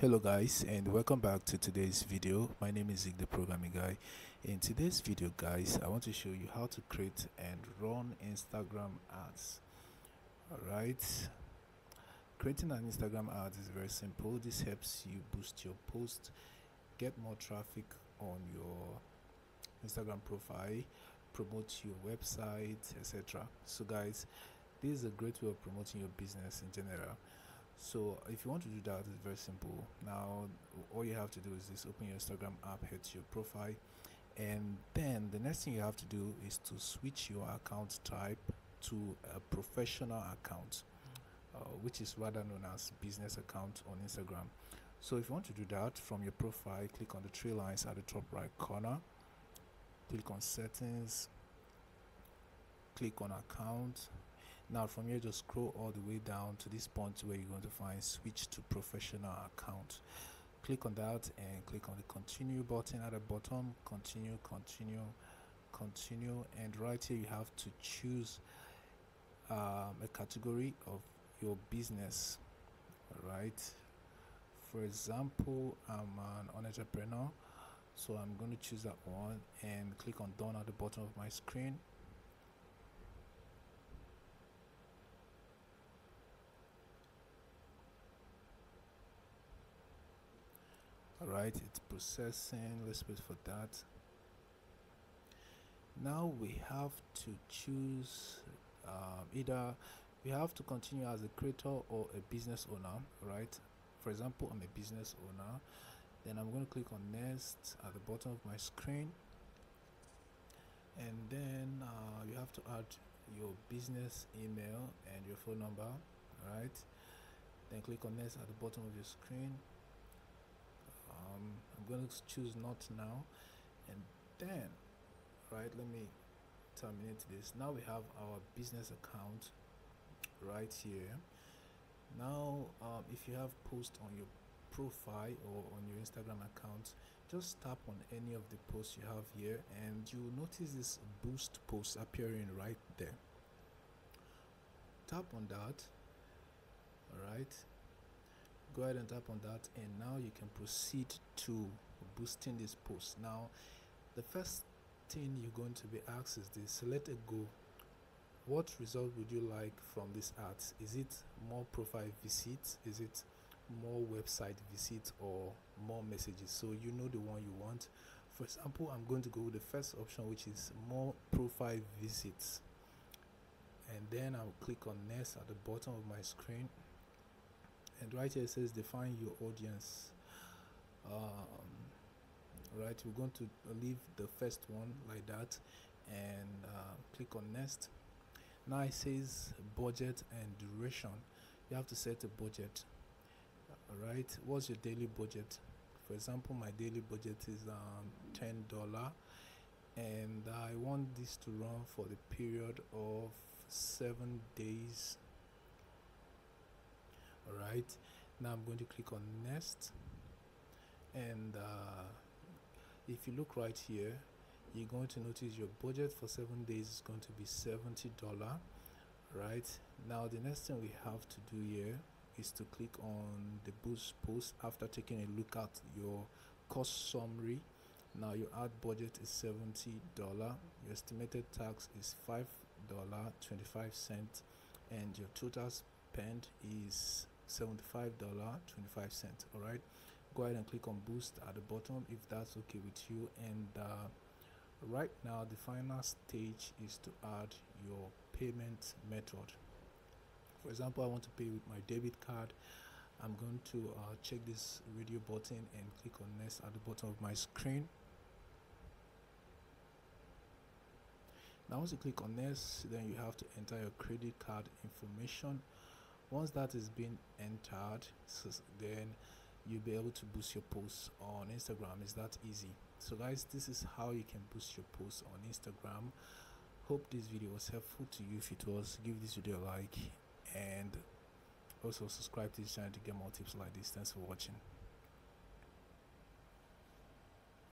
Hello guys, and welcome back to today's video. My name is Zig, the programming guy. In today's video guys, I want to show you how to create and run Instagram ads. Alright, creating an Instagram ad is very simple. This helps you boost your post, get more traffic on your Instagram profile, promote your website, etc. So guys, this is a great way of promoting your business in general. So if you want to do that, it's very simple. Now all you have to do is this: open your Instagram app, head to your profile, and then the next thing you have to do is to switch your account type to a professional account, which is rather known as business account on Instagram. So if you want to do that, from your profile, click on the three lines at the top right corner, click on settings, click on account. Now from here, just scroll all the way down to this point where you're going to find switch to professional account. Click on that and click on the continue button at the bottom. Continue, and right here you have to choose a category of your business. Right, for example, I'm an entrepreneur, so I'm going to choose that one and click on done at the bottom of my screen. Alright, it's processing. Let's wait for that. Now we have to choose either we have to continue as a creator or a business owner. Right, for example, I'm a business owner, then I'm going to click on next at the bottom of my screen, and then you have to add your business email and your phone number. Right, then click on next at the bottom of your screen. I'm going to choose not now, and then right, let me terminate this. Now we have our business account right here. Now if you have post on your profile or on your Instagram account, just tap on any of the posts you have here and you'll notice this boost post appearing right there. Tap on that. All right, go ahead and tap on that, and now you can proceed to boosting this post. Now the first thing you're going to be asked is this: let it go. What result would you like from this ads? Is it more profile visits, is it more website visits, or more messages? So you know the one you want. For example, I'm going to go with the first option, which is more profile visits, and then I'll click on next at the bottom of my screen, and right here it says define your audience. Right, we're going to leave the first one like that and click on next. Now it says budget and duration. You have to set a budget. All right, what's your daily budget? For example, my daily budget is $10, and I want this to run for the period of 7 days. All right, now I'm going to click on next, and if you look right here, you're going to notice your budget for 7 days is going to be $70. Right, now the next thing we have to do here is to click on the boost post after taking a look at your cost summary. Now your ad budget is $70, your estimated tax is $5.25, and your total spend is $75.25. all right, go ahead and click on boost at the bottom if that's okay with you. And right now the final stage is to add your payment method. For example, I want to pay with my debit card. I'm going to check this radio button and click on next at the bottom of my screen. Now once you click on next, then you have to enter your credit card information. Once that is being entered, then you'll be able to boost your posts on Instagram. It's that easy. So guys, this is how you can boost your posts on Instagram. Hope this video was helpful to you. If it was, give this video a like and also subscribe to this channel to get more tips like this. Thanks for watching.